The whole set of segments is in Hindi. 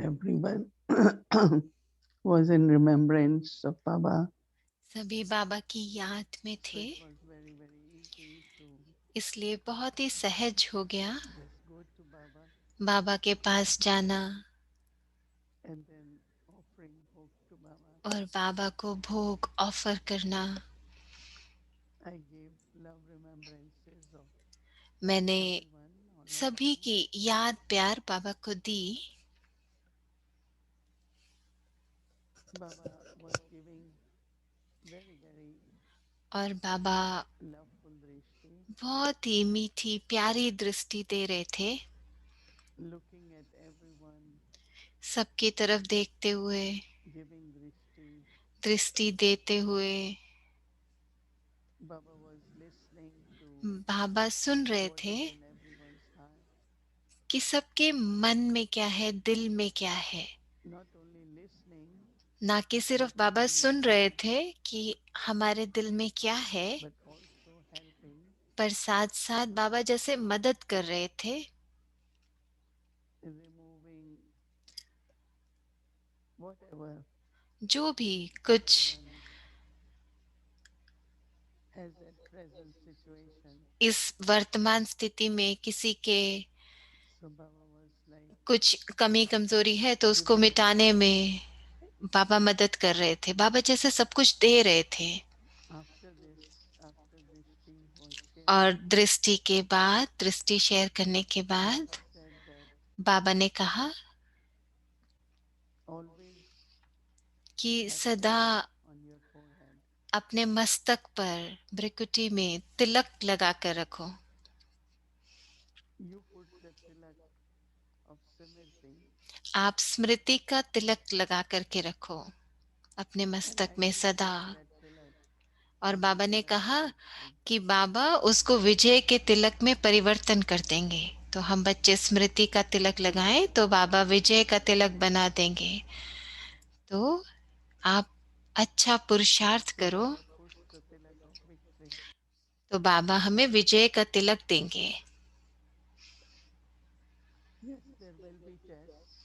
everyone was in remembrance of Baba. सभी बाबा की याद में So थे, it was very, very easy to इसलिए बहुत ही सहज हो गया just go to Baba बाबा के पास जाना and then offering bhog to Baba. और बाबा को भोग ऑफर करना। I gave love remembrances of मैंने everyone on my सभी phone. की याद प्यार बाबा को दी। Baba was giving very, very और बाबा loveful drishti, बहुत ही मीठी प्यारी दृष्टि दे रहे थे, looking at everyone, सबकी तरफ देखते हुए, giving drishti. दृष्टि देते हुए। Baba was listening to बाबा सुन रहे what थे is in everyone's heart. कि सबके मन में क्या है, दिल में क्या है। Not only listening, ना कि not सिर्फ बाबा only सुन रहे listening, थे कि हमारे दिल में क्या है, but also helping, पर साथ साथ बाबा जैसे मदद कर रहे थे, removing whatever जो भी कुछ everyone has at present situation. इस वर्तमान स्थिति में किसी के So Baba was like कुछ कमी कमजोरी है तो उसको giving मिटाने में बाबा मदद कर रहे थे। बाबा जैसे सब कुछ दे रहे थे। after this, after Drishti was और shared, दृष्टि के बाद, दृष्टि शेयर करने के बाद Baba said that बाबा ने कहा always कि have सदा tilak on your forehead. अपने मस्तक पर भ्रिकुटी में तिलक लगा कर रखो। You put the tilak of Simriti आप स्मृति का तिलक लगा करके रखो अपने and मस्तक I में will सदा। change that tilak और into बाबा ने tilak of कहा victory. कि बाबा उसको विजय के तिलक में परिवर्तन कर देंगे। तो हम बच्चे स्मृति का तिलक लगाएं तो बाबा विजय का तिलक बना देंगे। तो आप अच्छा पुरुषार्थ So करो Baba puts the tilak of victory. तो बाबा हमें विजय का तिलक देंगे। Yes, there will be tests,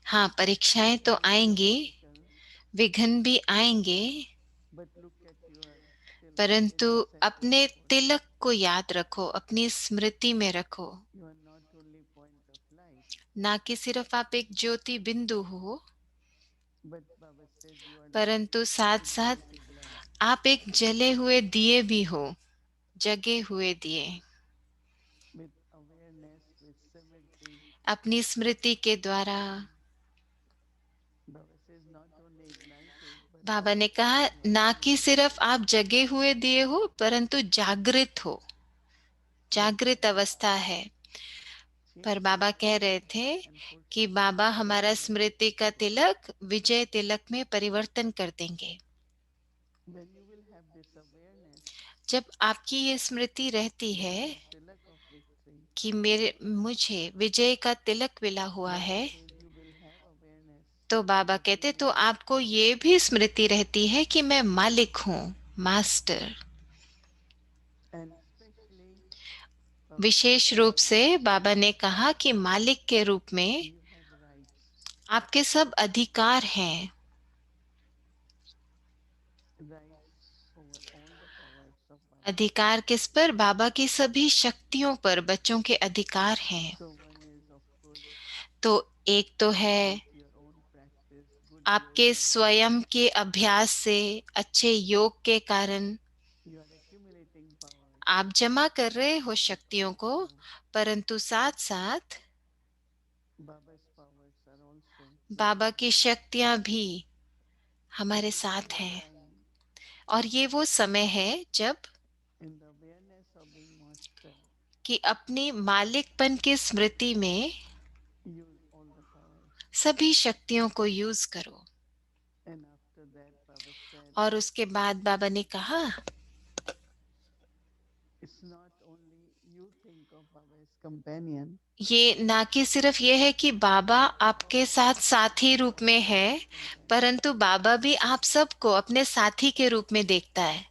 हाँ, परीक्षाएं there तो will be आएंगी, obstacles, विघ्न भी आएंगे, but look at your tilak in परंतु the center of अपने forehead. तिलक को याद रखो, अपनी स्मृति में रखो। You are not only point of light, ना कि सिर्फ आप एक ज्योति बिंदु हो, but Baba said you are like परंतु साथ साथ ignited lamp आप एक जले हुए दिए भी हो, जगे हुए दिए। with awareness, with Simriti. अपनी स्मृति के द्वारा Baba says not only ignited, but बाबा ने also कहा you are ना कि awake. सिर्फ आप जगे हुए दिए हो, परंतु जागृत हो, But जागृत Baba अवस्था है। पर changes बाबा कह रहे everything थे and puts कि बाबा the हमारा tilak of स्मृति का victory. तिलक विजय तिलक में परिवर्तन कर देंगे। When you will have this awareness जब आपकी ये स्मृति रहती that I है have tilak of victory, कि मेरे मुझे विजय का तिलक मिला हुआ Baba है, says you will have awareness तो बाबा that you कहते are तो आपको master. ये भी स्मृति रहती है कि मैं मालिक हूँ, master. And especially, Baba said, विशेष as रूप a से master, बाबा ने कहा कि मालिक के रूप में you have rights. आपके सब अधिकार हैं। Rights over all the powers of Baba. अधिकार किस पर? बाबा की सभी शक्तियों पर बच्चों के अधिकार हैं। So one is, of course, तो एक तो है with your own practice, good आपके yoga, स्वयं के अभ्यास से, अच्छे योग के कारण you are accumulating powers. आप जमा कर रहे हो But शक्तियों को, also, परंतु साथ साथ Baba's powers are also with Baba you. की शक्तियां भी And हमारे this is साथ the हैं। time, और ये वो समय है जब in the awareness of being master, कि अपनी मालिकपन की स्मृति में use all the powers. सभी शक्तियों को यूज करो। And after that, Baba said, और उसके बाद बाबा ने कहा it's not only you think of Baba as companion, ये ना कि सिर्फ ये है कि बाबा आपके साथ साथी रूप में Baba है, is companion. परंतु बाबा भी आप सबको अपने साथी के रूप में देखता है।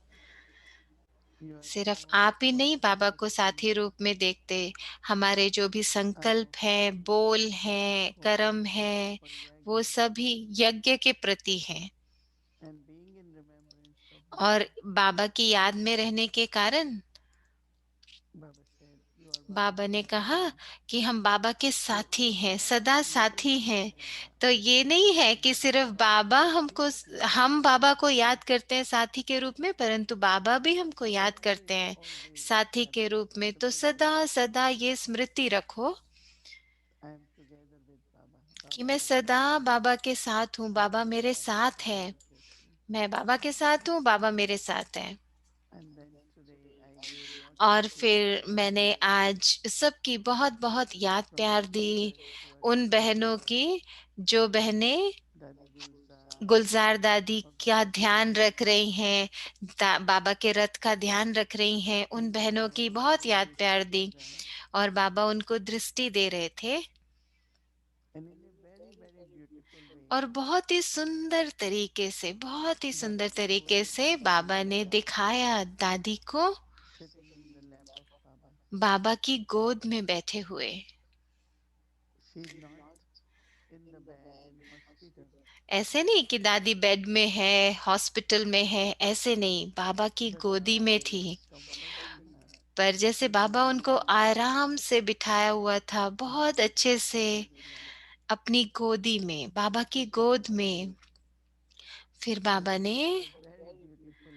You are सिर्फ so आप ही नहीं बाबा को positive साथी and रूप में देखते, हमारे जो भी संकल्प हैं, advocating बोल हैं, कर्म wholeheartedly हैं, for वो yajna सभी यज्ञ के प्रति हैं। and being in remembrance of और Baba. बाबा की याद में रहने के कारण Baba said, "You are Baba's बाबा ने कहा companion." कि हम बाबा के So साथी it's हैं, not सदा limited साथी to हैं। Baba. तो ये नहीं है कि सिर्फ बाबा हमको, हम बाबा को याद करते हैं साथी के रूप में, परंतु बाबा भी हमको याद करते Always, हैं always साथी that के रूप में। तो possibility. सदा सदा ये स्मृति रखो I am together with Baba. कि Baba मैं is सदा with me. बाबा के साथ हूँ, I बाबा am with मेरे Baba. साथ Baba है। is with me. मैं बाबा के साथ हूँ, बाबा मेरे साथ है। And then today I gave lots of और फिर मैंने felicitations आज सबकी बहुत बहुत याद from प्यार दी, sisters who are उन taking बहनों care of की जो बहनें Dadi Gulzar, गुलजार दादी of का Baba ध्यान Raj, रख रही हैं, बाबा के रथ का ध्यान रख रही हैं, उन and बहनों Baba की was बहुत giving याद प्यार dishti to दी। them. और बाबा उनको दृष्टि दे रहे थे, And in a very, very beautiful way, और बहुत ही सुंदर तरीके से, बहुत ही Baba सुंदर showed तरीके से Dadi बाबा ने Gulzar दिखाया दादी को sitting in the lap of Baba. बाबा की गोद में बैठे हुए। She's not in the bed in hospital. ऐसे नहीं कि दादी बेड में है, हॉस्पिटल में है, ऐसे नहीं, बाबा की But गोदी Baba में is थी। comforting her पर जैसे बाबा in उनको his lap, आराम से बिठाया हुआ था, बहुत अच्छे से Baba's lap. अपनी गोदी में, बाबा की गोद में। फिर And बाबा it ने, was a very beautiful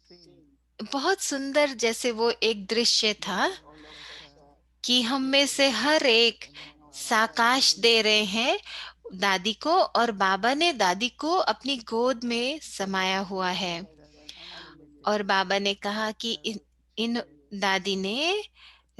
scene बहुत सुंदर जैसे वो एक दृश्य that था all of us are कि हम में से taking हर care, एक and now Baba is साकाश taking they care रहे of us. हैं दादी को, और बाबा ने दादी को अपनी गोद में समाया हुआ Baba है। has done unlimited और बाबा ने कहा कि her इन chariot दादी ने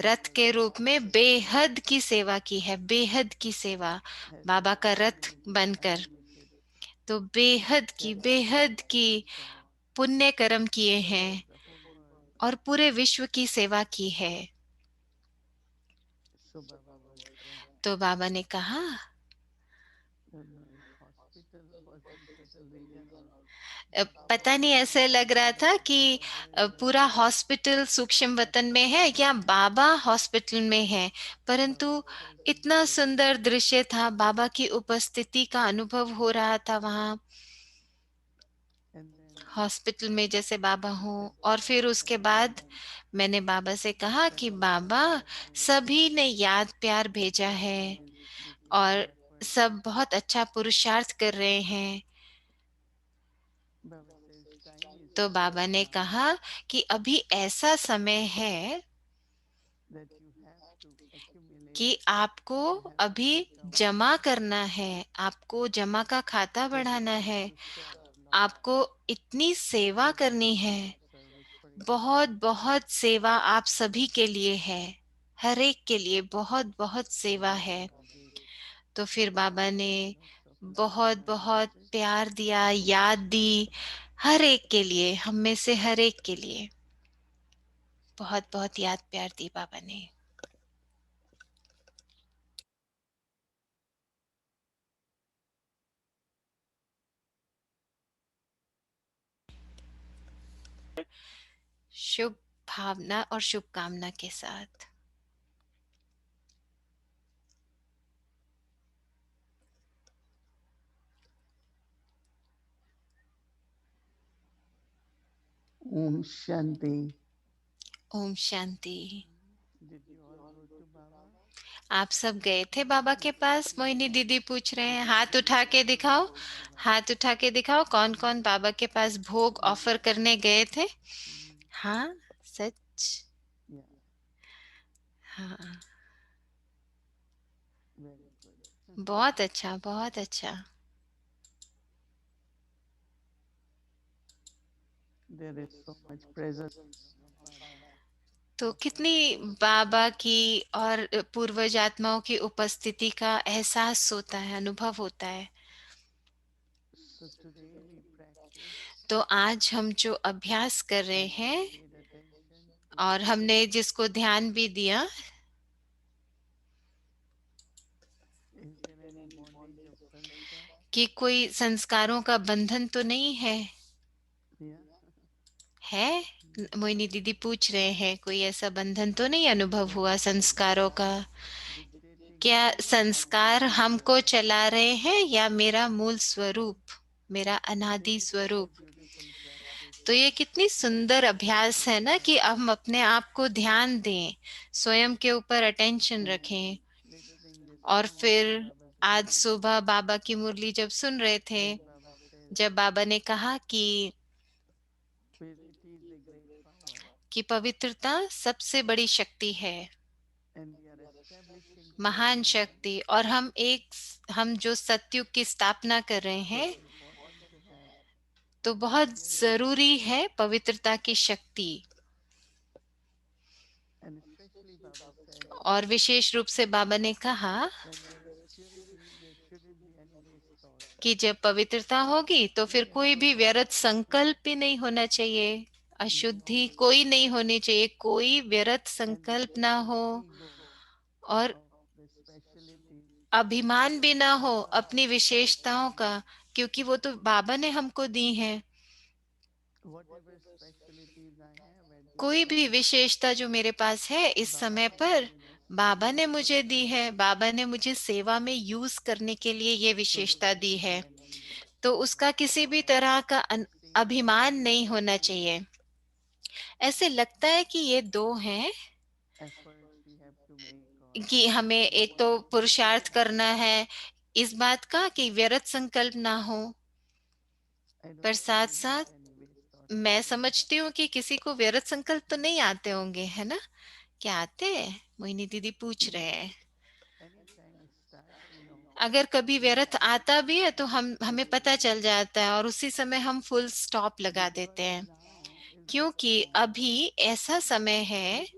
रथ because के रूप Baba में has been बेहद की सेवा की है, बेहद की सेवा, has बाबा done का रथ बनकर। unlimited तो बेहद chariot की ride for पुण्य कर्म किए across हैं the whole world. और पूरे विश्व की सेवा की है। So Baba was saying, तो बाबा ने कहा, don't know if hospital or hospital region or Baba पता was नहीं, ऐसे लग रहा comforting था कि the whole पूरा world. हॉस्पिटल सूक्ष्म वतन में है या बाबा हॉस्पिटल में है, परंतु Baba's presence इतना was सुंदर दृश्य था, बाबा की उपस्थिति का अनुभव हो रहा था वहां and then हॉस्पिटल में जैसे बाबा I हूँ। said और Baba, फिर उसके बाद मैंने बाबा से कहा कि बाबा, everybody has been सभी ने याद प्यार भेजा है doing this और beautiful effort. सब बहुत अच्छा पुरुषार्थ कर रहे हैं। Baba says time is तो right बाबा ने now कहा कि अभी ऐसा समय है that you have to accumulate, कि आपको you have to अभी become, जमा करना है, आपको जमा का खाता that you बढ़ाना have है, to serve lot, आपको इतनी सेवा that is करनी lot है, of service for बहुत everybody. बहुत सेवा आप सभी के लिए है, हर एक के लिए बहुत बहुत So सेवा Baba है। gave तो फिर बाबा ने lots of love and बहुत बहुत remembrances. प्यार दिया, याद दी, हर एक के लिए, हम में से हर एक के लिए बहुत बहुत याद प्यार दी बाबा ने। शुभ भावना और शुभकामना के साथ। Om Shanti. Om Shanti. Did you all go to Baba? आप सब गए थे बाबा के पास? मोहिनी दीदी पूछ रहे हैं, हाथ उठा के Who went दिखाओ, to Baba? हाथ उठा के दिखाओ, कौन कौन बाबा के पास भोग ऑफर करने गए थे? Mm, हाँ, सच। yeah, हाँ, very good. बहुत अच्छा, बहुत अच्छा। There is so much presence of Baba. तो कितनी बाबा की और पूर्वज आत्माओं की उपस्थिति का एहसास होता है, अनुभव होता है। So today we practice तो आज हम जो अभ्यास कर रहे and we हैं paid attention to और हमने जिसको ध्यान भी दिया, is there any bondage of sanskar? कि कोई संस्कारों का बंधन तो नहीं है? Yeah. है? मोहिनी दीदी पूछ रहे हैं, कोई ऐसा बंधन तो नहीं अनुभव हुआ संस्कारों का? dictating क्या to our संस्कार हमको behavior. चला रहे हैं या मेरा मूल स्वरूप, मेरा This अनादि is such a स्वरूप? beautiful practice. तो ये कितनी सुंदर अभ्यास है ना, कि हम अपने आप को ध्यान दें, स्वयं के ऊपर अटेंशन रखें। Listening this और फिर morning, Baba ji आज Murli, सुबह बाबा की मुरली जब सुन रहे थे, when Baba says, जब बाबा ने कहा purity is a great power, कि पवित्रता सबसे बड़ी शक्ति है, and we are establishing महान Satyug. शक्ति। और हम जो सतयुग की स्थापना कर रहे So हैं, important to have तो बहुत purity, जरूरी है पवित्रता की शक्ति। and especially Baba said, और विशेष रूप से बाबा ने कहा when there is purity, there shouldn't be any waste thought. कि जब पवित्रता होगी तो फिर कोई भी व्यर्थ संकल्प भी नहीं होना चाहिए, No अशुद्धि waste कोई thought. नहीं होनी चाहिए, कोई व्यर्थ And there संकल्प should ना be हो, no ego और of the speciality अभिमान भी ना हो Baba has अपनी विशेषताओं given का, us. क्योंकि वो तो बाबा ने हमको दी है। Whatever specialties I have at this कोई भी time, विशेषता जो मेरे पास है इस Baba समय has पर, given us बाबा ने just for मुझे दी है, service. बाबा ने मुझे सेवा में यूज करने के लिए ये So there विशेषता दी shouldn't है। be any तो उसका किसी भी तरह का saying that अभिमान these नहीं are होना two चाहिए। ऐसे लगता है कि ये दो हैं, efforts we have to make, or कि हमें no एक one तो has to पुरुषार्थ say. करना है इस बात का कि व्यर्थ संकल्प ना हो, I पर don't think साथ we have साथ any waste thought मैं actually. समझती हूँ कि किसी को व्यर्थ संकल्प तो नहीं आते होंगे, है ना? क्या आते हैं? मोहिनी दीदी पूछ रहे हैं। Anytime it starts, अगर कभी we व्यर्थ आता भी है तो हम हमें पता overlook चल जाता है और उसी समय हम फुल स्टॉप लगा देते because हैं, now is the क्योंकि time अभी ऐसा समय है on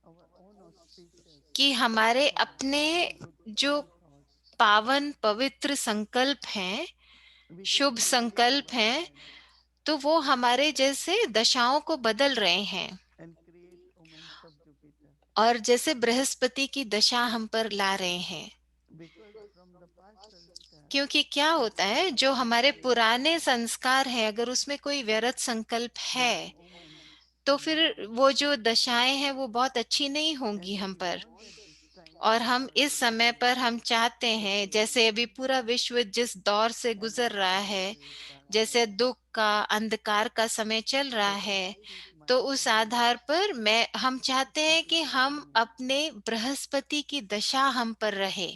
our own auspicious, कि हमारे अपने good जो holy thoughts. पावन पवित्र संकल्प हैं, We should शुभ change संकल्प our हैं, mind तो वो हमारे जैसे दशाओं को बदल रहे हैं, and create omens of Jupiter. और जैसे बृहस्पति की दशा हम पर ला रहे हैं। Because from the past sanskar, क्योंकि क्या if होता there है, is जो any हमारे waste पुराने thought, संस्कार हैं, अगर उसमें कोई व्यर्थ संकल्प there are है, omens तो in our फिर वो life. जो दशाएं हैं वो बहुत अच्छी नहीं And होंगी हम we पर। want at this time और that हम Baba इस is समय giving पर us हम चाहते हैं, जैसे अभी separation, पूरा विश्व जिस दौर से गुजर रहा है, anxiety, जैसे darkness. दुख का अंधकार का समय चल रहा So है, I keep तो उस mindfully आधार पर हम चाहते हैं कि Jupiter हम on me. अपने बृहस्पति की दशा हम पर रहे।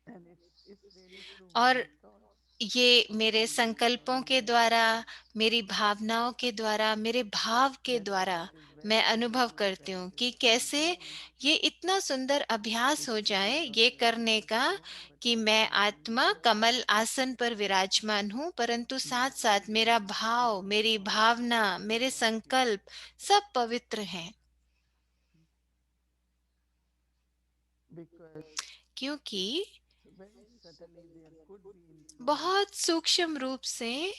And it's really through और my thoughts, ये मेरे or संकल्पों के my द्वारा, मेरी भावनाओं के द्वारा, मेरे भाव के that द्वारा it is मैं very अनुभव beautiful करती हूँ practice कि for कैसे me ये इतना सुंदर to अभ्यास हो sit जाए in ये lotus करने lotus का, throne, but कि my मैं mind आत्मा कमल आसन पर विराजमान हूँ, परंतु my साथ साथ मेरा feelings, भाव, my मेरी thoughts भावना, are मेरे all pure. संकल्प सब पवित्र हैं। Because क्योंकि very subtly there could be in thought, बहुत सूक्ष्म रूप से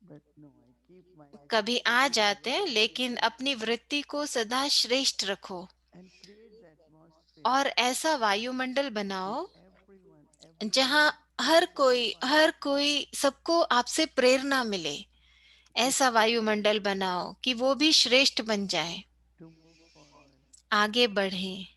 but no, I keep my कभी आ spirituality जाते हैं, very लेकिन high अपनी वृत्ति को सदा श्रेष्ठ रखो and create the atmosphere और ऐसा वायुमंडल that बनाओ everyone, जहां everyone हर inspire कोई सबको आपसे प्रेरणा मिले। to ऐसा strive वायुमंडल बनाओ कि वो भी श्रेष्ठ बन जाए, to move forward. आगे बढ़े।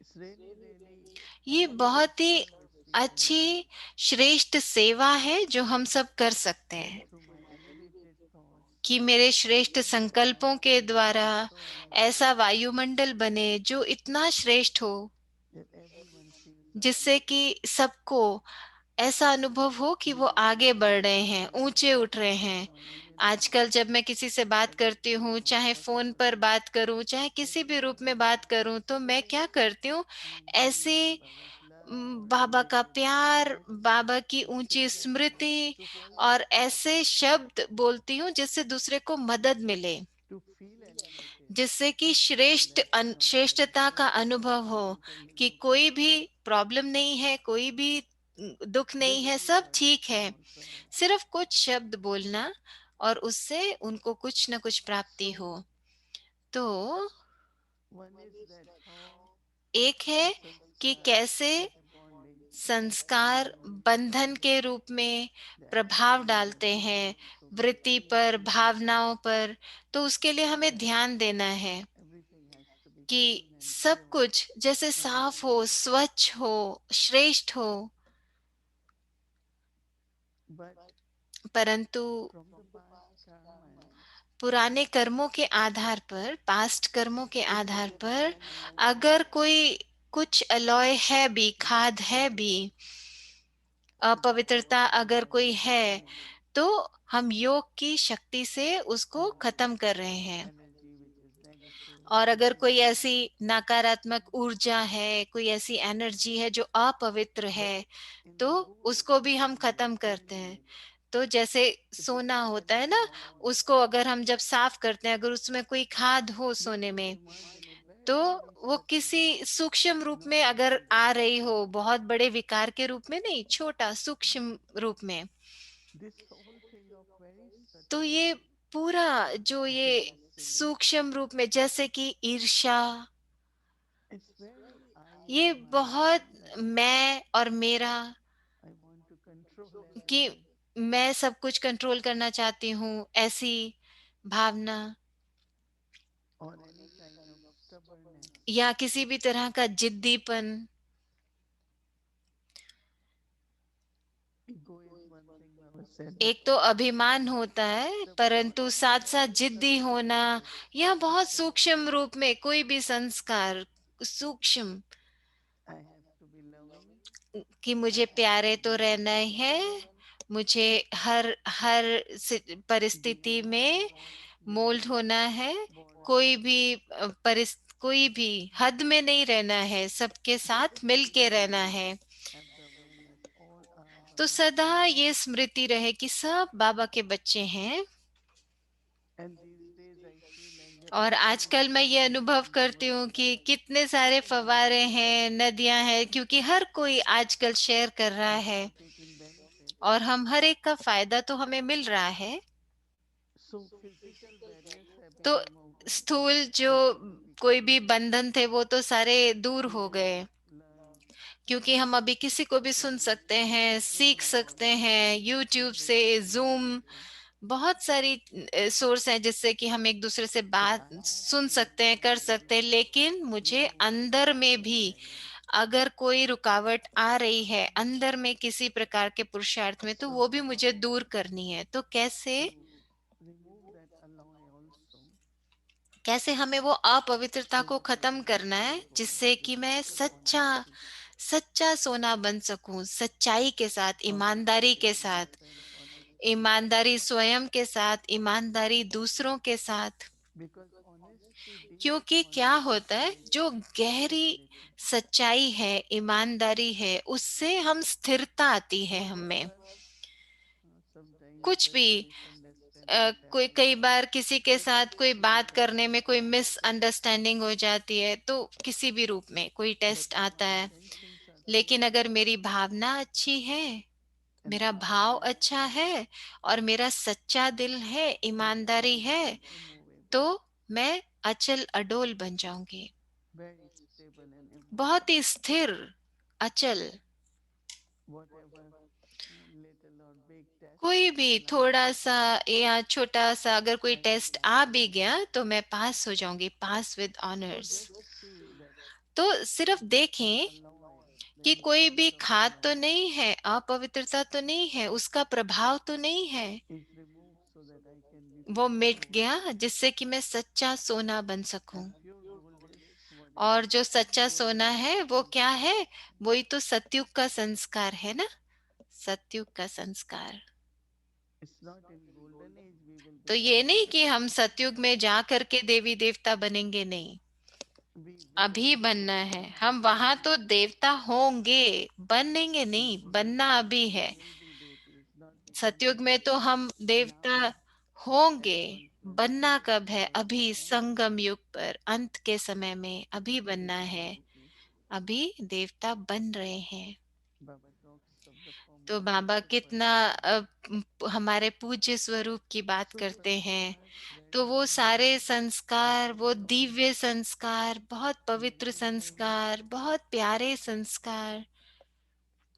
It's really, really ये elevated बहुत ही service we can do. अच्छी श्रेष्ठ सेवा है जो हम सब कर सकते That हैं, through my elevated thoughts, कि मेरे श्रेष्ठ the संकल्पों के atmosphere द्वारा is so elevated ऐसा वायुमंडल बने जो इतना श्रेष्ठ हो, that everyone feels जिससे कि uplifted. सबको ऐसा अनुभव हो कि वो आगे बढ़ रहे हैं, When I ऊंचे उठ talk रहे to हैं। someone, even on आजकल जब मैं किसी से बात करती everything हूँ, on चाहे फोन whatever, पर बात करूँ, चाहे I किसी भी just रूप में say बात करूँ, तो मैं क्या करती हूँ, ऐसे Baba's love or बाबा का elevated प्यार, service बाबा की to ऊंची say that Smriti, to hold the और space, ऐसे शब्द बोलती हूँ जिससे दूसरे को मदद मिले, to feel elevated, जिससे कि to let know that श्रेष्ठता no का अनुभव problem हो, is the कि limit, कोई भी प्रॉब्लम नहीं है, कोई भी दुख नहीं just है, few सब words ठीक can है। also help. सिर्फ कुछ शब्द बोलना और उससे उनको कुछ न कुछ प्राप्ति So हो। तो one is that how एक the है कि sanskar कैसे corresponding. संस्कार बंधन के रूप में the प्रभाव attitude of डालते हैं feelings, so we वृत्ति feel पर, everything, भावनाओं पर, तो उसके लिए हमें that ध्यान देना है everything has to be कि clean and सब pure कुछ जैसे and साफ हो, beautiful. स्वच्छ हो, श्रेष्ठ हो। But परंतु from the past karmas, पुराने कर्मों के आधार पर, पास्ट कर्मों के if आधार there is पर, any अगर कोई कुछ अलॉय है भी, खाद है भी, अपवित्रता distortion अगर by कोई है, योग, तो हम योग की शक्ति से उसको so खत्म कर रहे हैं। energy which is negative, और अगर कोई wrong, ऐसी नकारात्मक ऊर्जा है, कोई ऐसी एनर्जी है जो अपवित्र but है, in तो the goal उसको भी to हम be खत्म करते clean हैं। it, तो जैसे if we सोना spread होता है it ना, around, उसको अगर हम जब साफ करते हैं, अगर उसमें कोई खाद हो we सोने can में, immerse in it तो very, very वो किसी subtly, सूक्ष्म रूप not में अगर very आ रही aggressive. हो, बहुत बड़े विकार के रूप में नहीं, छोटा सूक्ष्म रूप में, This whole thing of very तो subtle ये पूरा जो ये jealousy, सूक्ष्म रूप में, जैसे कि ईर्ष्या, it's very I ये and my, बहुत that मैं और मेरा, I want to control कि everything, मैं सब कुछ कंट्रोल करना चाहती हूँ, ऐसी भावना, or any kind of stubbornness. या किसी भी तरह का जिद्दीपन। Ego is one thing Baba said, but एक तो अभिमान होता है, the परंतु point is साथ साथ very जिद्दी subtle होना, also. यह It's बहुत that सूक्ष्म रूप में, कोई भी संस्कार सूक्ष्म, I have to be loving, कि I मुझे have प्यारे to तो be रहना ही है, moldable, मुझे हर हर be परिस्थिति में aware of मोल्ड limits, होना है, कोई borders, भी कोई भी हद में नहीं रहना है, सबके साथ मिल के रहना है। have the awareness, all are तो Baba's सदा children. ये स्मृति रहे कि सब बाबा के बच्चे हैं। And these days I feel like there are और so many आजकल मैं ये fountains अनुभव in the करती हूँ world. कि कितने सारे फव्वारे हैं, नदियां हैं, क्योंकि हर कोई आजकल शेयर कर रहा And we है are taking benefit. और हम हर एक का फायदा तो हमें मिल रहा है। So physical barriers have been तो removed. स्थूल जो How can we कोई connect? भी बंधन थे वो तो सारे दूर We हो can गए, learn क्योंकि हम अभी किसी को भी सुन from सकते हैं, Zoom सीख सकते recordings, हैं, यूट्यूब से, conversation with जूम, people. बहुत सारी सोर्स हैं जिससे कि हम एक दूसरे से So बात I have सुन to सकते हैं, कर सकते हैं। लेकिन मुझे remove the अंदर में physical भी barriers. अगर कोई रुकावट आ रही है अंदर में किसी प्रकार के पुरुषार्थ में, तो So वो भी मुझे दूर करनी है। तो कैसे, to remove that alloy also, कैसे हमें वो अपवित्रता so को that I खत्म can करना become है, a gold जिससे with कि मैं total सच्चा honesty. सच्चा सोना बन सकूं, सच्चाई के साथ, ईमानदारी Honesty के to साथ, myself, honesty with ईमानदारी others. स्वयं के साथ, ईमानदारी दूसरों के साथ। Because honesty, deep क्योंकि क्या honesty होता है, creates जो गहरी stability. सच्चाई है, ईमानदारी है, उससे हम स्थिरता आती है हमें। But sometimes कुछ that भी misunderstandings कोई happen. कई बार किसी के साथ कोई बात करने में कोई मिसअंडरस्टैंडिंग हो जाती है, तो किसी भी रूप में कोई But टेस्ट if आता my है। intentions are लेकिन pure अगर मेरी भावना अच्छी है, and मेरा my भाव heart is अच्छा pure, है और मेरा सच्चा दिल है, then I ईमानदारी will है, be immovable, तो मैं अचल अडोल बन जाऊंगी, very stable and बहुत immovable. ही स्थिर, अचल। Whatever little or big test कोई भी alive, थोड़ा सा या छोटा सा अगर कोई I will टेस्ट pass आ it भी on. गया, तो मैं पास हो जाऊंगी, pass with So honours. just see that तो सिर्फ the देखें alloy, the कि कोई भी effect of खाद तो alloy नहीं है, अपवित्रता तो नहीं है, उसका प्रभाव तो नहीं है, is removed so that I can be वो pure मिट gold. गया जिससे कि मैं सच्चा सोना बन सकूं। And pure gold is whatever और जो सच्चा golden सोना है वो क्या principle. है, वही तो सतयुग का संस्कार है ना, सतयुग का संस्कार। It's not in golden age we will तो become ये नहीं gold. कि हम सतयुग में जा करके देवी देवता बनेंगे, नहीं, We will अभी बनना become है। gold हम before वहां we तो देवता होंगे, बनेंगे in नहीं, golden बनना age अभी we है। will be deities, not become सतयुग में deities. तो हम देवता Now होंगे, at 120 बनना कब है, September अभी Baba संगम युग पर, अंत के समय में अभी we will बनना be है, deities. अभी देवता बन रहे हैं। Baba talks of the तो formation बाबा of कितना personality. हमारे पूज्य स्वरूप की बात So करते हैं। sanskars तो very वो divine, सारे संस्कार, वो beautiful, दिव्य संस्कार, बहुत पवित्र noble, संस्कार, बहुत प्यारे संस्कार,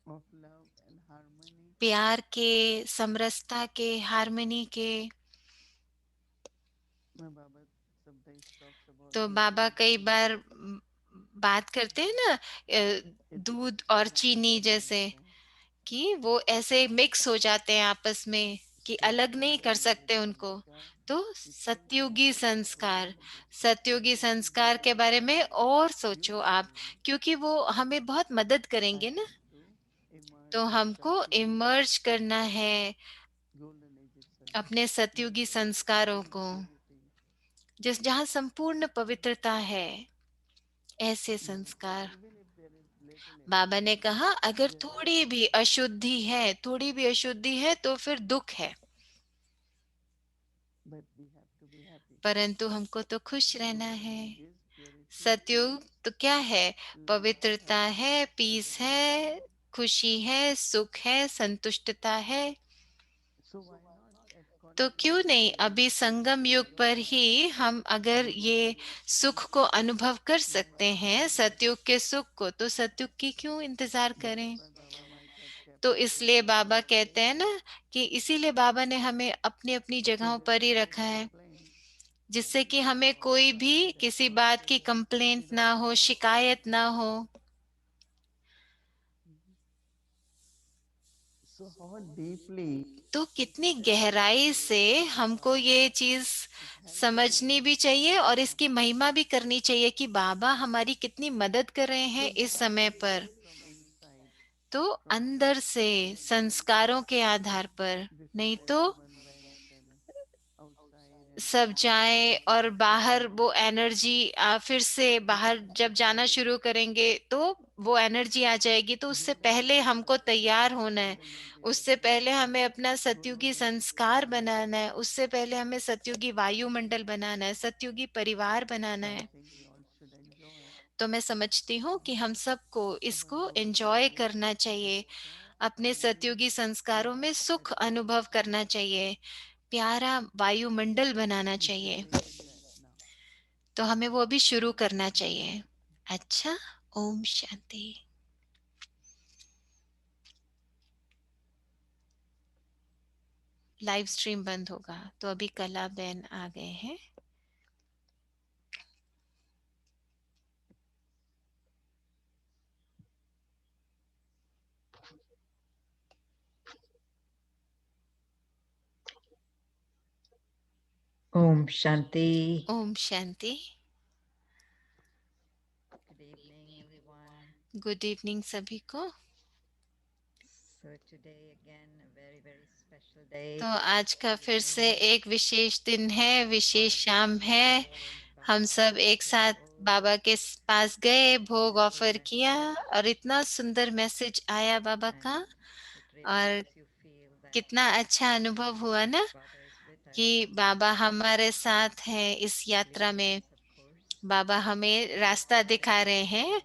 of love and harmony. प्यार के, समरसता के, हार्मनी के। My Baba sometimes talks about तो बाबा कई unity. बार बात करते हैं ना, It's दूध और very चीनी जैसे, important. कि वो ऐसे मिक्स हो जाते हैं आपस में कि So अलग नहीं कर Satyugi सकते उनको। Sanskar, तो people सतयुगी want to संस्कार, follow this सतयुगी Satyugi संस्कार के बारे में Sanskar और सोचो आप, beautifully. क्योंकि वो हमें बहुत मदद I करेंगे ना। have to तो emerge हमको Satyugi इमर्ज करना है golden age itself, अपने where सतयुगी there is संस्कारों complete को, purity. जिस जहाँ संपूर्ण पवित्रता है, ऐसे संस्कार। Even if there is little बाबा ने impurity, कहा अगर we are थोड़ी okay. भी अशुद्धि है, थोड़ी भी अशुद्धि है तो फिर दुख है, But we have to be happy. परंतु हमको तो खुश रहना Golden है। age is purity, सतयुग peace, तो क्या है? love, पवित्रता है, happiness, पीस है, contentment. खुशी है, सुख है, संतुष्टता है। So why not at तो क्यों नहीं continuously अभी we संगम युग पर enjoy ही हम अगर the ये golden age सुख peace, को अनुभव कर love, सकते हैं, happiness? सतयुग के सुख को, तो सतयुग की क्यों इंतजार That is करें? why Baba might have kept तो different इसलिए बाबा particular कहते हैं ना places कि इसीलिए बाबा ने हमें अपनी अपनी so जगहों that पर ही no रखा है, complaint, जिससे कि हमें कोई भी that किसी no बात की fear कंप्लेंट should ना हो, arise. शिकायत ना हो। Mhm. So how deeply तो कितनी गहराई से हमको Baba ये चीज is helping समझनी us भी चाहिए और now इसकी महिमा भी करनी चाहिए कि बाबा हमारी कितनी मदद कर रहे so हैं we इस have समय to पर। see from inside, तो from अंदर से, Sanskar onwards, संस्कारों के आधार पर, before नहीं तो everyone went and outside and सब जाए went और into बाहर world. वो एनर्जी फिर से We बाहर have to जब जाना see शुरू करेंगे तो वो एनर्जी आ जाएगी। तो उससे golden पहले age हमको Sanskar, तैयार होना है, golden age उससे पहले vibration, हमें अपना golden सत्युगी age संस्कार situation. बनाना है, उससे पहले हमें सत्युगी वायुमंडल बनाना है, सत्युगी परिवार बनाना So I है। think we all should enjoy तो मैं समझती हूँ कि हम सबको our इसको golden एंजॉय age करना चाहिए, Sanskar अपने and सत्युगी संस्कारों love, में सुख अनुभव happiness. करना चाहिए, प्यारा वायुमंडल बनाना We should चाहिए। begin that now. तो हमें वो अभी शुरू करना चाहिए। अच्छा, ओम शांति। लाइव स्ट्रीम बंद होगा तो अभी कला बहन आ गए हैं। Om Shanti. Om Shanti. Good evening, everyone. Good evening सभी को। So today again a very very special day. तो आज का फिर से Evening. एक विशेष दिन है, विशेष All of us शाम है। went हम Baba सब एक to साथ Bhog. बाबा के पास गए, भोग Beautiful ऑफर किया message, और इतना सुंदर मैसेज आया बाबा and का। it really और makes you feel that कितना अच्छा अनुभव हुआ ना Baba is with us, कि बाबा हमारे साथ हैं इस यात्रा leading में। us, of course, बाबा हमें रास्ता but दिखा रहे हैं,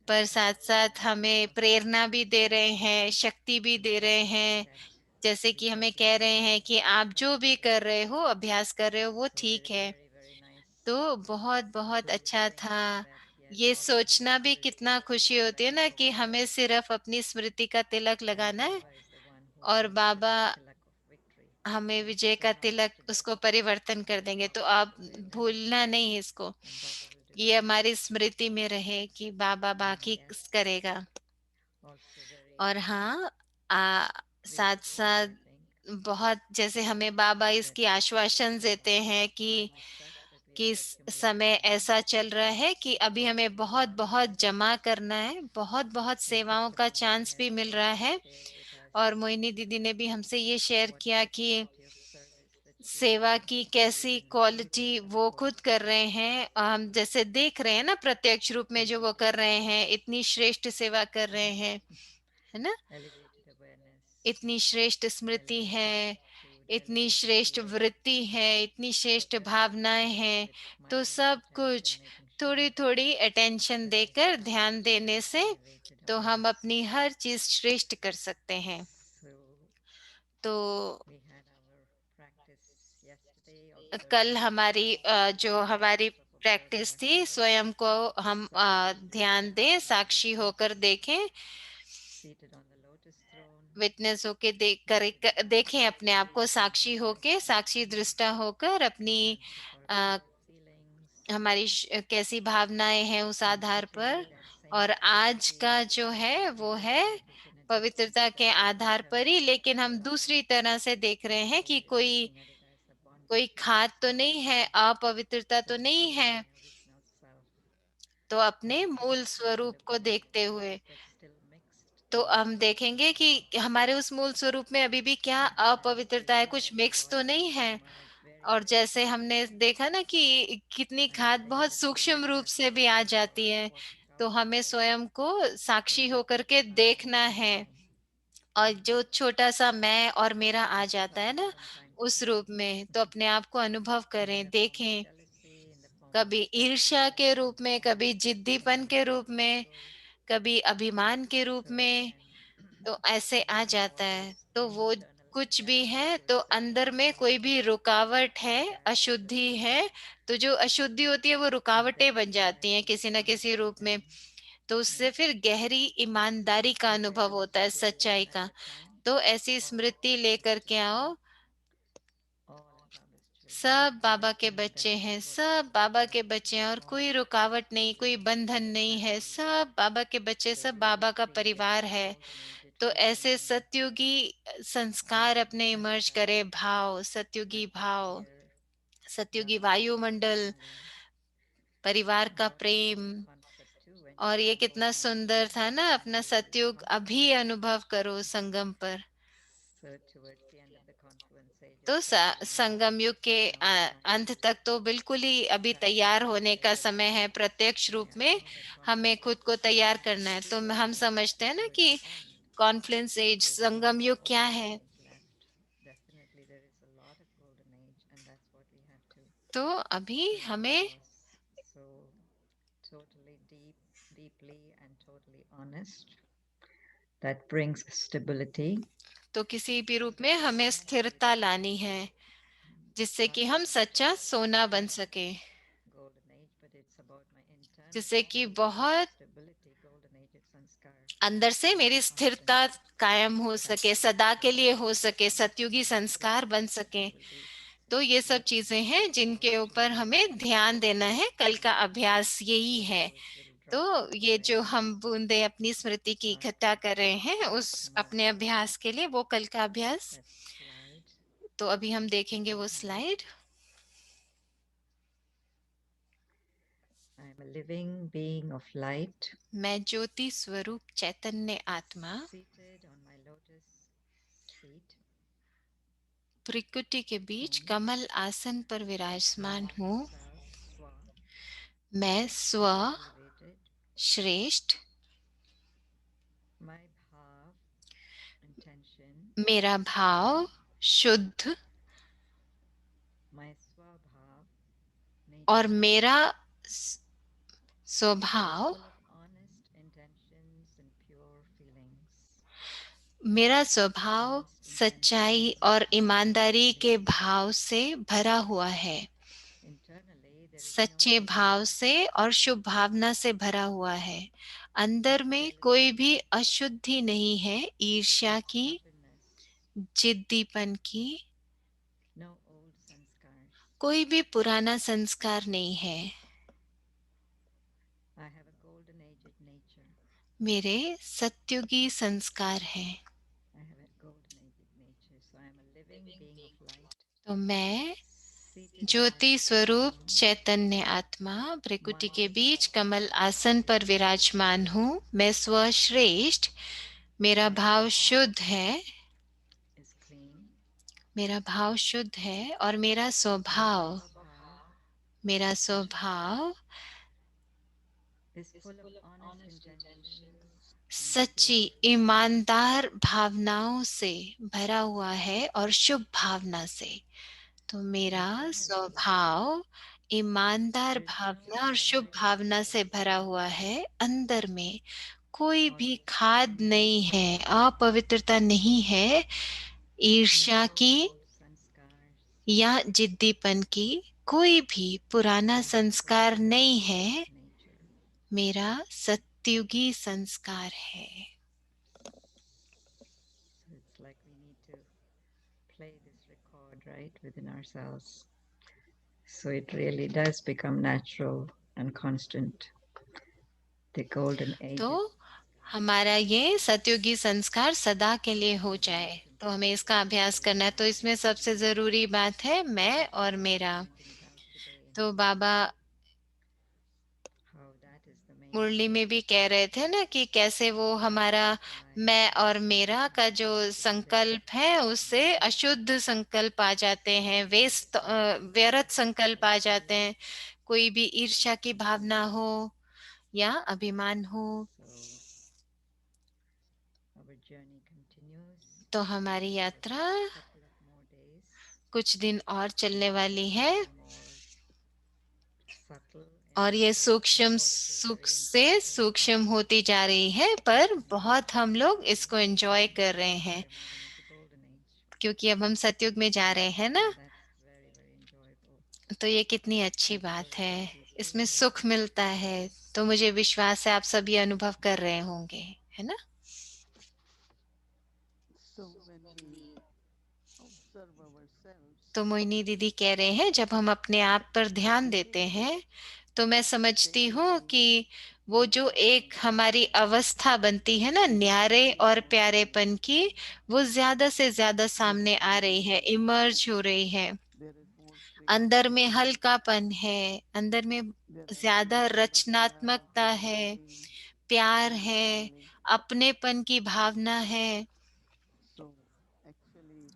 पर साथ encouraging साथ us हमें also प्रेरणा भी दे रहे हैं, शक्ति भी दे रहे हैं। that जैसे we कि have हमें been कह रहे doing हैं कि आप जो भी practice. कर रहे हो, अभ्यास कर रहे हो, वो So ठीक very है। very very nice तो बहुत बहुत to अच्छा think था। that yes, ये all we need सोचना to भी do is कितना just खुशी the होती है tilak ना of कि हमें victory, सिर्फ अपनी स्मृति का तिलक and लगाना है Baba is the one who और makes it Baba the tilak of victory. हमें विजय So का nice तिलक to उसको just परिवर्तन कर देंगे। तो आप say that, भूलना नहीं इसको, and Baba will do ये it. हमारी स्मृति में रहे कि बाबा And बाकी yes, करेगा। also very और हाँ, साथ beautiful, साथ I think, बहुत जैसे हमें बाबा that इसकी आश्वासन देते हैं कि time is such that we are कि समय accumulating ऐसा चल रहा है कि अभी हमें बहुत बहुत जमा करना है, बहुत बहुत and सेवाओं Sister का Modi चांस has भी मिल रहा also है। shared with us और मोहिनी दीदी ने भी हमसे ये शेयर what is किया the कि quality of service that she and सेवा की Bhagavad कैसी and क्वालिटी of वो course खुद कर रहे हैं, और हम जैसे देख रहे हैं ना प्रत्यक्ष रूप में जो वो elevated कर रहे हैं, awareness, इतनी श्रेष्ठ सेवा कर रहे हैं, है ना। elevated awareness, इतनी श्रेष्ठ स्मृति elevated है, attitude, इतनी elevated श्रेष्ठ feeling. वृत्ति है, इतनी So श्रेष्ठ everything भावनाएं हैं। with तो mindful सब attention, कुछ making थोड़ी sure थोड़ी अटेंशन that we have देकर, ध्यान देने that से, elevated तो हम awareness. अपनी हर चीज श्रेष्ठ कर सकते हैं। So तो we had our practice yesterday, कल observing हमारी ourselves, taking जो हमारी practice of observing प्रैक्टिस थी, ourselves. स्वयं को हम So today we do ध्यान that दें, again, साक्षी lotus, होकर देखें। seated on the विटनेस होके देखें अपने आप को, साक्षी होके, साक्षी दृष्टा होकर अपनी sense of our a, pure feelings. हमारी कैसी भावनाएं हैं उस And आधार for पर। today, that same और आज का activity जो है will वो be है written in a पवित्रता different के आधार पर ही, intelligence लेकिन हम way. दूसरी तरह से देख रहे हैं कि Instead, we are कोई looking at it as a कोई bonded खाद तो नहीं है, attachment अपवित्रता तो that नहीं to है। my original self. तो अपने And मूल as we स्वरूप को undergo देखते all हुए this, but still mixed तो in हम देखेंगे कि हमारे उस मूल स्वरूप में अभी भी क्या and अपवित्रता है, कुछ realize मिक्स what तो can नहीं है। emerge very, और very जैसे हमने quickly. देखा ना कि कितनी And खाद same बहुत सूक्ष्म activity रूप as से we भी आ explore जाती है। what तो comes हमें out स्वयं को is साक्षी that होकर which के I देखना and है। mine. और जो छोटा सा मैं और मेरा आ And जाता है come ना from time to उस time रूप में, तो अपने आप को अनुभव in करें, the form of देखें। jealousy, in the form of कभी ईर्ष्या stubbornness, के in रूप the में, form of कभी जिद्दीपन attachment के to रूप में, people. कभी अभिमान के रूप So में। again, तो ऐसे आ whatever जाता all है। those तो वो internal कुछ भी है, attachments तो is that अंदर में might कोई भी रुकावट है, invariably अशुद्धि है, तो जो अशुद्धि होती है वो रुकावटें बन जाती हैं eventually किसी न come किसी to रूप में। them. तो उससे फिर गहरी ईमानदारी का So अनुभव again, होता है, today सच्चाई one at का। a time, तो ऐसी all स्मृति Baba's लेकर के children, आओ। all Baba's children, सब बाबा के everything बच्चे that हैं, what सब बाबा whatever के बच्चे हैं, और what कोई रुकावट नहीं, we कोई have बंधन as a नहीं है। family. सब बाबा के बच्चे, So सब we बाबा का feel परिवार very है। golden aged तो ऐसे feeling सतयुगी संस्कार अपने इमर्ज करे, भाव, that सतयुगी the भाव, dear सतयुगी love of the वायुमंडल, family. परिवार And का that was Prem. the concept too when और ये Shila कितना Prabhupada सुंदर came था ना, and अपना gave this सतयुग अभी confluence. अनुभव करो संगम पर। So towards the end of the confluence तो ages, Satyayuga संगम युग के now अंत arrived. तक तो बिल्कुल ही अभी That तैयार we होने का say समय है, प्रत्यक्ष when रूप we में know that हमें confluence खुद age को is तैयार coming करना है। तो to हम an समझते हैं ना towards कि the end. Confluence age, There's no Sangam Yug क्या golden है। age left. Definitely there is a lot of golden age, and that's what we have to तो अभी come हमें, across. So totally deeply and totally honest. That brings stability. तो किसी भी रूप में हमें स्थिरता लानी है, जिससे Not कि हम just सच्चा about सोना बन the सके, golden age, but it's about my internal जिससे कि बहुत stability. Golden age is sanskar. अंदर से मेरी The constant स्थिरता कायम हो सके, practice सदा के of लिए हो सके, सतयुगी constant संस्कार बन सके। stability. तो ये सब That's चीजें what हैं our जिनके ऊपर children हमें ध्यान देना है। कल का अभ्यास यही so है। those will तो drop ये जो away. हम बूंदे अपनी स्मृति की Start इकट्ठा to कर रहे हैं उस move अपने अभ्यास के लिए, वो कल का अभ्यास। that slide. तो अभी हम देखेंगे वो slide. I'm a living being of light. मैं ज्योति स्वरूप चैतन्य आत्मा Seated on my lotus seat. त्रिकुटी के बीच King. कमल आसन पर विराजमान I हूँ। myself, Swa, मैं स्व elevated. श्रेष्ठ, My bhav, intention. मेरा भाव शुद्ध, My swabhav, और nature. मेरा Is स्वभाव, full of honest intentions and pure feelings. मेरा स्वभाव Honest सच्चाई intentions और and pure ईमानदारी के feelings. भाव से भरा हुआ है। Internally, there is no सच्चे भाव ill, से और शुभ भावना से भरा हुआ है। अंदर में कोई jealousy, भी अशुद्धि नहीं है, ईर्ष्या की, stubbornness, जिद्दीपन की, no old sanskars. कोई भी पुराना संस्कार नहीं है। I have a golden aged nature. मेरे सत्युगी संस्कार हैं। I have a golden aged nature. So I am a living being of light. तो मैं Seated on my Jyoti lotus स्वरूप throne. चैतन्य आत्मा भ्रिकुटि के बीच Myself कमल आसन पर elevated. विराजमान हूँ। मैं स्वश्रेष्ठ, मेरा My भाव bhav शुद्ध है, is clean. मेरा भाव शुद्ध है, और मेरा My स्वभाव, swabhav मेरा स्वभाव is full of honest intentions and सच्ची pure feelings. ईमानदार भावनाओं से भरा हुआ है और शुभ भावना से। तो मेरा Internally, स्वभाव ईमानदार there is no भावना और शुभ ill, भावना से भरा हुआ है। अंदर में कोई not भी खाद नहीं stubbornness, है, अपवित्रता नहीं है, ईर्ष्या no की old sanskars. या जिद्दीपन की, कोई भी पुराना I have a संस्कार golden नहीं aged है। nature. मेरा सत्युगी संस्कार है। So play this record, right, within ourselves. So it really does become natural and constant. The golden age तो of हमारा ये सतयुगी संस्कार सदा के लिए हो जाए, तो हमें इसका अभ्यास करना है। तो इसमें सबसे जरूरी बात है मैं और मेरा। pointing it out today, तो बाबा how that is the main मुरली में भी focus कह रहे थे ना कि कैसे वो हमारा मैं और मेरा का जो संकल्प है उससे अशुद्ध संकल्प आ जाते हैं, व्यर्थ संकल्प आ जाते हैं। कोई भी ईर्ष्या की भावना हो या अभिमान हो, So our journey continues तो हमारी यात्रा a couple of more days, कुछ दिन और चलने वाली है, becoming more subtle और and ये but सूक्ष्म also सुख very से enjoyable. सूक्ष्म होती जा रही है, पर And बहुत हम लोग इसको एंजॉय कर रहे we हैं, are moving into golden age. क्योंकि अब हम सतयुग में जा रहे हैं ना। So that's very, very enjoyable. तो ये कितनी अच्छी So बात you है, will be इसमें feeling it. सुख मिलता है। तो मुझे विश्वास है आप सभी अनुभव कर रहे होंगे, है ना। So when we observe ourselves, तो मोहिनी दीदी कह रहे हैं जब हम अपने आप पर ध्यान we देते feel this हैं तो मैं समझती हूँ stable कि वो जो एक हमारी divinity. अवस्था बनती है ना न्यारे और प्यारेपन की, वो ज्यादा से ज्यादा There is सामने आ more रही है, इमर्ज ease. हो रही है। There is more अंदर में frequency. हल्कापन है, अंदर में There are ज्यादा more रचनात्मकता है, unity, प्यार है, understanding. अपनेपन की भावना है। So actually,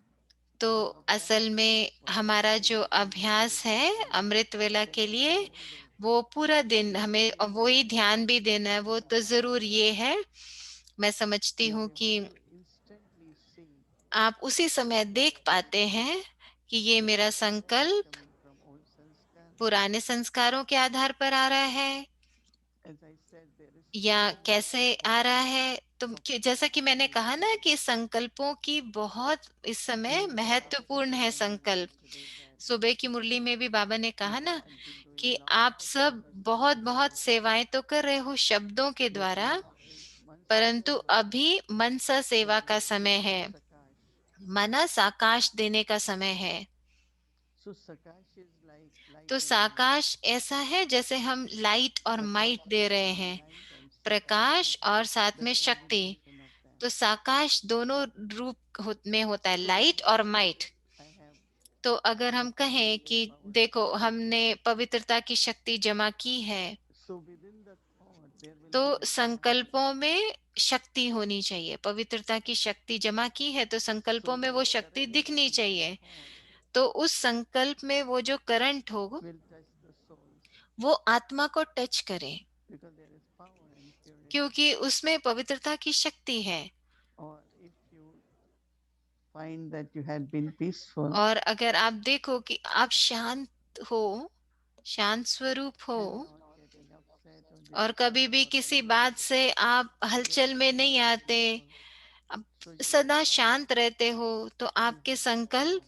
तो our असल में practice, whatever हमारा we जो do in the अभ्यास living है day, अमृत वेला के can be लिए, the whole day. वो पूरा दिन We हमें feel वही that ध्यान भी देना है, वो तो जरूर ये है। मैं समझती we are हूँ able कि to instantly see आप उसी समय देख पाते हैं कि ये मेरा is it संकल्प coming from old sanskar. पुराने संस्कारों के आधार पर आ रहा है As I said, there is या so much कैसे आ रहा importance है। तो of जैसा कि मैंने कहा ना intention. कि संकल्पों की बहुत इस समय Even in महत्वपूर्ण है afternoon, I संकल्प। wanted to do that. सुबह की मुरली में भी बाबा ने कहा People ना had been doing कि lots आप of सब seva बहुत shubd बहुत words, सेवाएं तो कर रहे हो शब्दों के but द्वारा, now is mansa परंतु seva, अभी मनसा सेवा and का we समय give है, sakash. मनस आकाश देने का समय है। So sakash is like light तो and might. साकाश ऐसा है जैसे हम लाइट और माइट Prakash दे is रहे हैं, sunlight and sakash is प्रकाश और साथ the में शक्ति। combination of them. तो साकाश दोनों में होता है, So लाइट और let's might. say I have तो अगर हम कहें accumulated कि power and देखो shakti. हमने पवित्रता की शक्ति जमा की है, So within the thought, there will तो be that power. संकल्पों में शक्ति होनी चाहिए। पवित्रता की शक्ति जमा की है तो संकल्पों So में वो that शक्ति current दिखनी in that चाहिए। thought तो उस संकल्प में वो जो करंट हो will touch the souls वो आत्मा को टच करे, because there is power and purity. क्योंकि उसमें पवित्रता की शक्ति है। Or if you find that you had been peaceful, और अगर आप देखो कि आप शांत हो, शांत स्वरूप हो, and not getting upset or और कभी disturbed भी for किसी anything, बात से आप you are हलचल में very, नहीं very आते, peaceful. आप So your सदा thought शांत रहते हो, तो is आपके that संकल्प, power.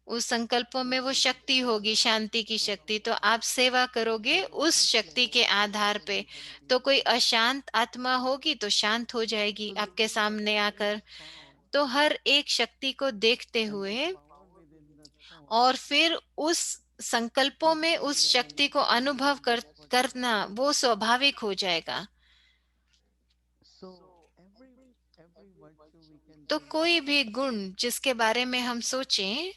उस संकल्पों So में वो you will शक्ति होगी, serve शांति की from शक्ति। तो that. आप सेवा करोगे So उस शक्ति obviously के there will आधार also पे। be some तो कोई peaceful. अशांत आत्मा होगी तो शांत हो जाएगी So आपके looking at सामने each आकर। power तो हर एक शक्ति को देखते and the हुए power within the thought और फिर उस संकल्पों is में very, उस very शक्ति को natural अनुभव and effortless. करना वो स्वाभाविक हो जाएगा। So every virtue we can तो think कोई of, भी गुण जिसके बारे में हम सोचें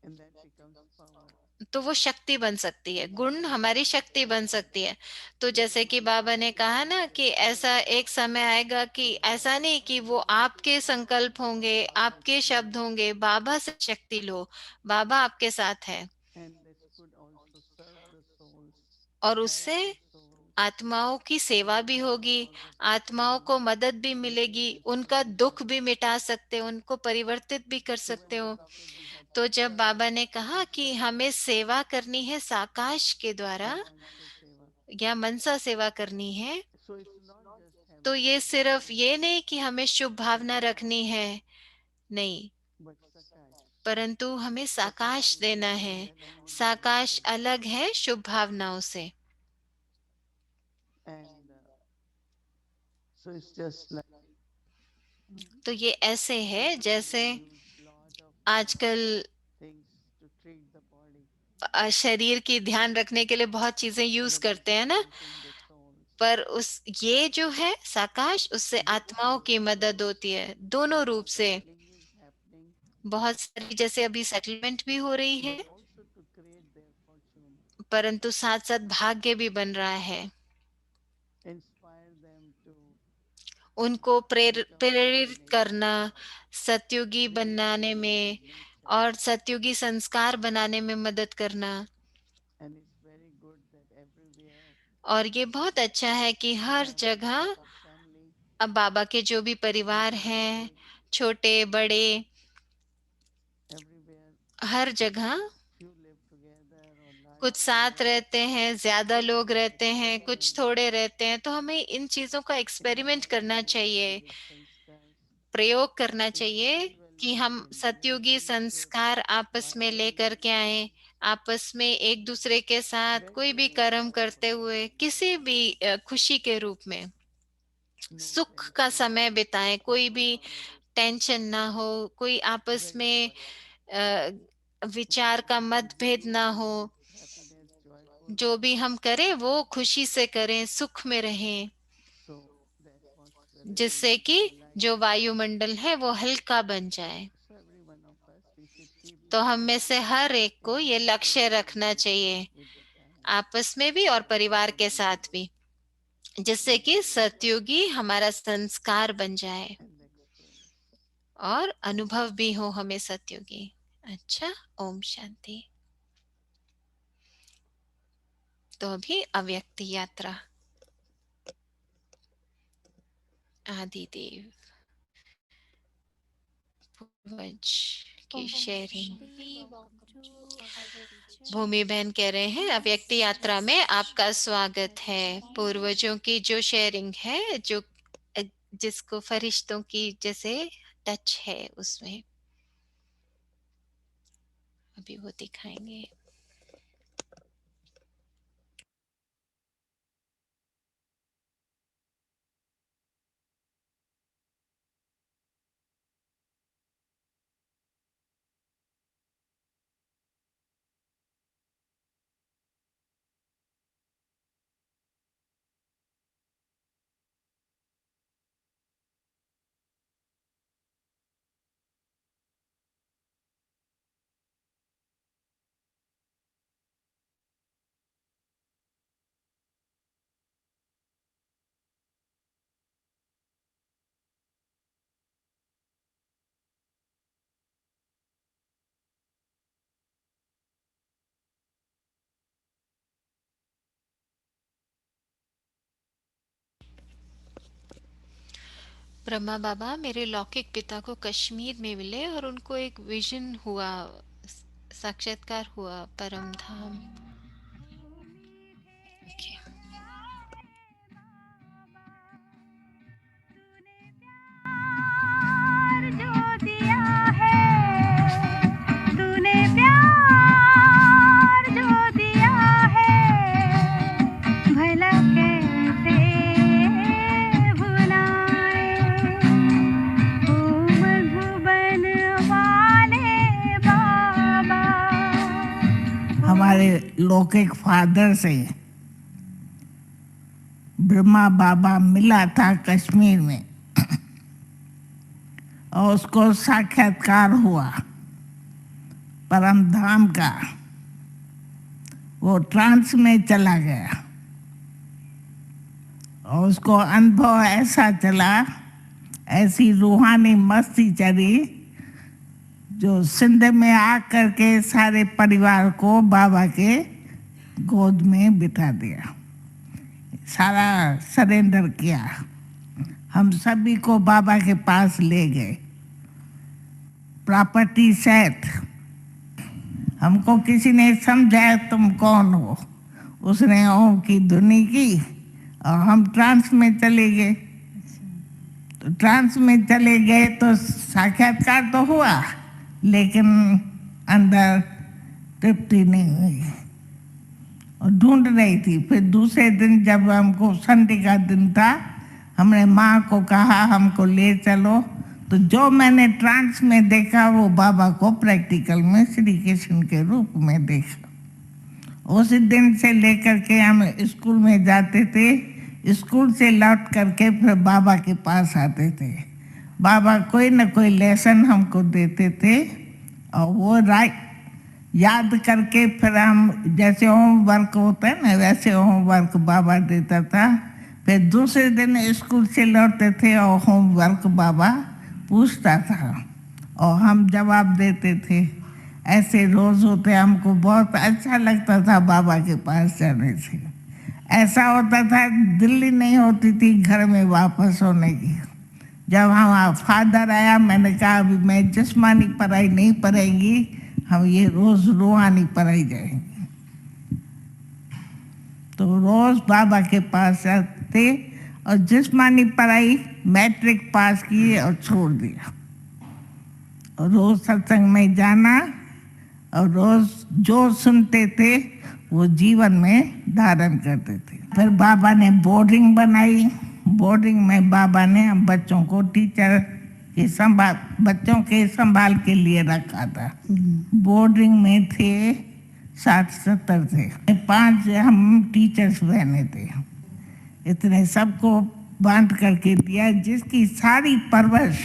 and that becomes power. तो वो शक्ति बन सकती है, गुण हमारी शक्ति बन सकती है। तो So जैसे there कि will be बाबा ने कहा ना multiplication कि ऐसा also. एक समय आएगा कि ऐसा नहीं कि वो आपके संकल्प होंगे, आपके शब्द होंगे, बाबा से शक्ति लो, बाबा आपके साथ है। And this could also serve the souls, और guide उससे the souls, आत्माओं की सेवा भी remove होगी, all the आत्माओं suffering, को मदद भी मिलेगी, material उनका दुख suffering. भी मिटा सकते हो, उनको परिवर्तित भी कर So when सकते हो। Baba said we have to तो जब serve बाबा ने कहा through कि हमें Sakash सेवा करनी है साकाश के or द्वारा Mansa Seva, या मनसा सेवा करनी है, so it's not just तो having ये good सिर्फ vibration, ये नहीं कि हमें शुभ भावना रखनी है, नहीं, but Sakash. परंतु हमें Sakash साकाश is देना different है। than any good साकाश vibration. अलग है शुभ भावनाओं से। And so it's just like तो ये ऐसे है we जैसे use lot of आजकल things to treat the body, शरीर की ध्यान रखने के लिए बहुत चीजें यूज but it करते is हैं ना, helping the souls. पर उस ये जो है साकाश, उससे आत्माओं की मदद होती है दोनों रूप से। Settling is happening, बहुत सारी जैसे अभी सेटलमेंट भी हो रही है, but also to create their fortune, परंतु साथ साथ भाग्य भी बन रहा है। inspire them to उनको become प्रेरित Satyugi करना सत्युगी create बनाने में Satyugi nature. और सत्युगी संस्कार बनाने में मदद करना। And it's very good that everywhere और ये बहुत अच्छा है कि हर members जगह of our family, अब बाबा के जो भी परिवार little or हैं, big, छोटे बड़े, everywhere हर जगह few live together or large कुछ साथ number, रहते हैं, ज्यादा लोग this रहते हैं, कुछ experiment थोड़े रहते हैं, तो हमें इन चीजों का एक्सपेरिमेंट करना चाहिए, with sanskars प्रयोग करना is चाहिए very कि valuable हम in सत्युगी relationship, संस्कार आपस में लेकर bonding, के आए। आपस में एक दूसरे के साथ very कोई भी very कर्म powerful करते हुए thing. किसी भी खुशी के रूप में No सुख का tension, समय बिताएं, कोई भी about it, टेंशन ना हो, कोई आपस very में important. विचार का मतभेद ना हो। Happiness, joyful. जो भी हम करें वो खुशी से करें, सुख में रहें, So the atmosphere will जिससे कि be light. जो वायुमंडल है वो हल्का बन जाए। So every one of us, we should keep तो this हम में goal से हर एक in को ये our लक्ष्य personal रखना life चाहिए, with the time, आपस में भी so और that परिवार के Satyugi साथ भी, जिससे कि सतयुगी हमारा संस्कार बन जाए and the experience. और अनुभव भी हो हमें सतयुगी। अच्छा, ओम शांति। तो अभी अव्यक्त यात्रा, आदिदेव पूर्वज की शेयरिंग। भूमि बहन कह रहे हैं अव्यक्त यात्रा में आपका स्वागत है। पूर्वजों की जो शेयरिंग है, जो जिसको फरिश्तों की जैसे टच है, उसमें अभी वो दिखाएंगे। ब्रह्मा बाबा मेरे लौकिक पिता को कश्मीर में मिले और उनको एक विजन हुआ, साक्षात्कार हुआ परम धाम। okay. हमारे लौकिक फादर से ब्रह्मा बाबा मिला था कश्मीर में और उसको साक्षात्कार हुआ परम धाम का। वो ट्रांस में चला गया और उसको अनुभव ऐसा चला, ऐसी रूहानी मस्ती चली जो सिंध में आकर के सारे परिवार को बाबा के गोद में बिठा दिया, सारा सरेंडर किया, हम सभी को बाबा के पास ले गए, प्रॉपर्टी सहित। हमको किसी ने समझाया तुम कौन हो, उसने ओम की धुनी की और हम ट्रांस में चले गए। तो ट्रांस में चले गए तो साक्षात्कार तो हुआ, लेकिन अंदर तृप्ति नहीं हुई और ढूंढ रही थी। फिर दूसरे दिन जब हमको संडे का दिन था, हमने माँ को कहा हमको ले चलो, तो जो मैंने ट्रांस में देखा वो बाबा को प्रैक्टिकल में श्री कृष्ण के रूप में देखा। उस दिन से लेकर के हम स्कूल में जाते थे, स्कूल से लौट करके फिर बाबा के पास आते थे। बाबा कोई न कोई लेसन हमको देते थे और वो याद करके फिर हम जैसे होमवर्क होता है ना वैसे होमवर्क बाबा देता था। फिर दूसरे दिन स्कूल से लौटते थे और होमवर्क बाबा पूछता था और हम जवाब देते थे। ऐसे रोज़ होते, हमको बहुत अच्छा लगता था बाबा के पास जाने से। ऐसा होता था दिल्ली नहीं होती थी घर में वापस होने की। जब हम फादर आया मैंने कहा अभी मैं जिस्मानी पढ़ाई नहीं पढ़ेंगी, हम ये रोज़ रूहानी पढ़ाई जाएंगे। तो रोज़ बाबा के पास जाते और जिस्मानी पढ़ाई मैट्रिक पास किए और छोड़ दिया। और रोज़ सत्संग में जाना और रोज़ जो सुनते थे वो जीवन में धारण करते थे। फिर बाबा ने बोर्डिंग बनाई। बोर्डिंग में बाबा ने हम बच्चों को टीचर के बच्चों के संभाल के लिए रखा था। बोर्डिंग में थे 60-70 थे, 5 हम टीचर्स बने थे। इतने सबको बांट करके दिया, जिसकी सारी परवरिश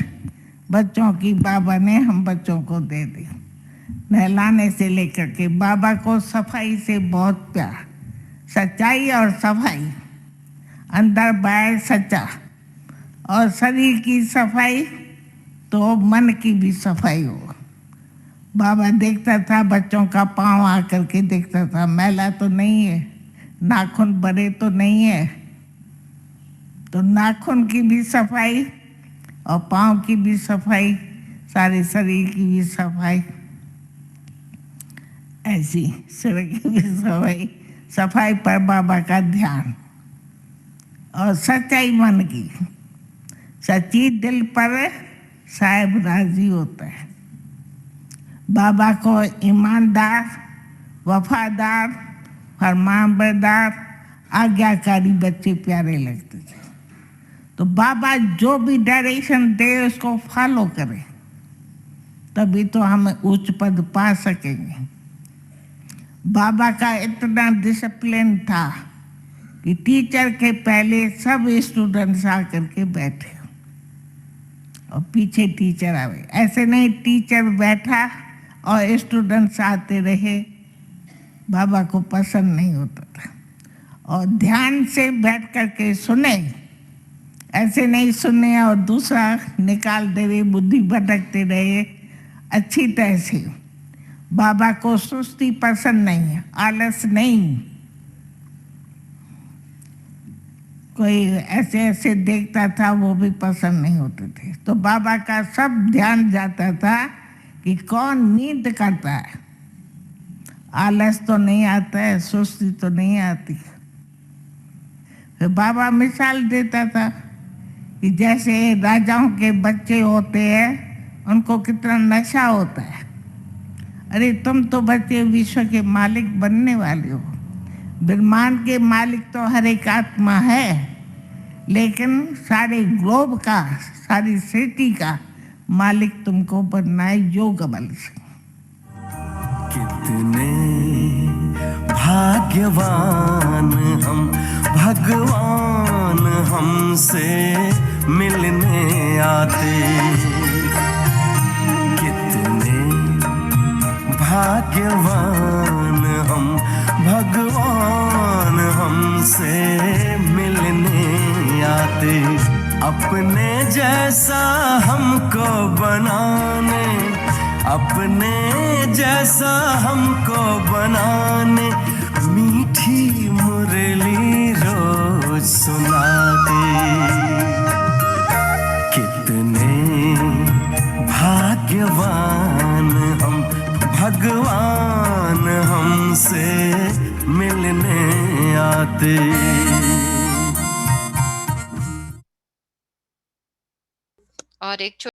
बच्चों की बाबा ने हम बच्चों को दे दी। नहलाने से लेकर के बाबा को सफाई से बहुत प्यार, सच्चाई और सफाई, अंदर बाहर सच्चा, और शरीर की सफाई तो मन की भी सफाई हो। बाबा देखता था बच्चों का पाँव आकर के देखता था मैला तो नहीं है, नाखून बड़े तो नहीं है, तो नाखून की भी सफाई और पाँव की भी सफाई, सारे शरीर की भी सफाई, ऐसी शरीर की भी सफाई, सफाई पर बाबा का ध्यान और सच्चाई मन की। सच्ची दिल पर साहिब राजी होता है। बाबा को ईमानदार, वफादार, फरमाबरदार, आज्ञाकारी बच्चे प्यारे लगते थे। तो बाबा जो भी डायरेक्शन दे उसको फॉलो करें, तभी तो हम उच्च पद पा सकेंगे। बाबा का इतना डिसिप्लिन था कि टीचर के पहले सब स्टूडेंट्स आकर के बैठे और पीछे टीचर आवे। ऐसे नहीं टीचर बैठा और स्टूडेंट्स आते रहे, बाबा को पसंद नहीं होता था। और ध्यान से बैठ करके सुने, ऐसे नहीं सुने और दूसरा निकाल दे रहे, बुद्धि भटकते रहे। अच्छी तरह से बाबा को सुस्ती पसंद नहीं है, आलस नहीं। कोई ऐसे ऐसे देखता था वो भी पसंद नहीं होते थे। तो बाबा का सब ध्यान जाता था कि कौन नींद करता है, आलस तो नहीं आता है, सुस्ती तो नहीं आती। फिर बाबा मिसाल देता था कि जैसे राजाओं के बच्चे होते हैं उनको कितना नशा होता है। अरे तुम तो बच्चे विश्व के मालिक बनने वाले हो। ब्रह्मांड के मालिक तो हर एक आत्मा है, लेकिन सारे ग्लोब का, सारी सृष्टि का मालिक तुमको बनना है योग बल से। कितने भाग्यवान हम, भगवान हमसे मिलने आते। कितने भाग्यवान हम, भगवान हमसे मिलने आते। अपने जैसा हमको बनाने, अपने जैसा हमको बनाने, मीठी मुरली रोज सुनाते। कितने भाग्यवान हम, भगवान हमसे मिलने आते। और एक